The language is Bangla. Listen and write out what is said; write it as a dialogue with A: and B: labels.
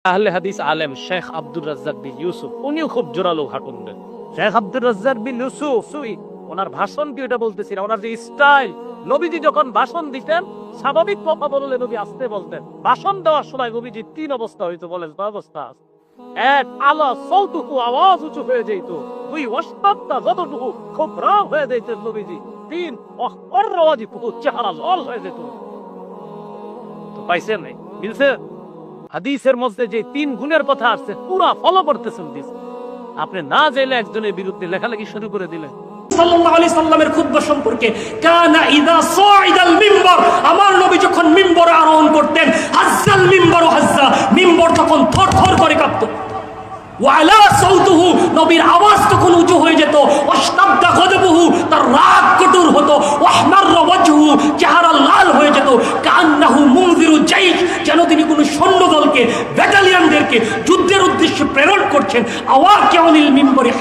A: আহলে হাদিস আলেম শেখ আব্দুর রাজ্জাক বিন ইউসুফ, উনিও খুব জোরালো ভাষণ দেন। শেখ আব্দুর রাজ্জাক বিন ইউসুফ ওনার ভাষণ কি এটা বলতেছি না, ওনার যে স্টাইল, নবীজি যখন ভাষণ দিতেন স্বাভাবিক কথা বললে নবী আসতে বলতেন। ভাষণ দেওয়ার সময় নবীজি 3 অবস্থা হইতো, বলেন অবস্থা। এক, আলা সৌতুহু, আওয়াজ উঁচু হয়ে যেত। 2, ওয়াসতাদা, যতটুকু খুব রাগ হয়ে যেতেন নবীজি। 3, ওয়াহরাওয়াজিহু, চেহারা লাল হয়ে যেত। তো পাইছেন নাই, মিলছে? হাদিসের মধ্যে যে 3 গুণের কথা আছে পুরা ফলো করতেছেন দিস। আপনি না চাইলে একজনের বিরুদ্ধে লেখালেখি শুরু করে দিলেন।
B: সাল্লাল্লাহু আলাইহি সাল্লামের খুতবা সম্পর্কে, কানা ইযা সাইদাল মিম্বার, আমার নবী যখন মিম্বরে আরোহণ করতেন, হাজ্জাল মিম্বারু হাজ্জা, মিম্বর তখন থরথর করে কাঁপত। ওয়া আলা সাউতুহু, নবীর আওয়াজ তখন উঁচু হয়ে যেত। ওয়াশতাদ্দা গদবুহু, তার রাগ কঠোর হতো। ওয়াহমাররা ওয়াজহু, চেহারা লাল হয়ে যেত। কান্নাহু মুনযিরু জাইশ, যেন তিনি কোনো সৈন্যদলকে, ব্যাটালিয়নদেরকে যুদ্ধের উদ্দেশ্যে প্রেরণ করছেন। আওয়াকিউল মিম্বরে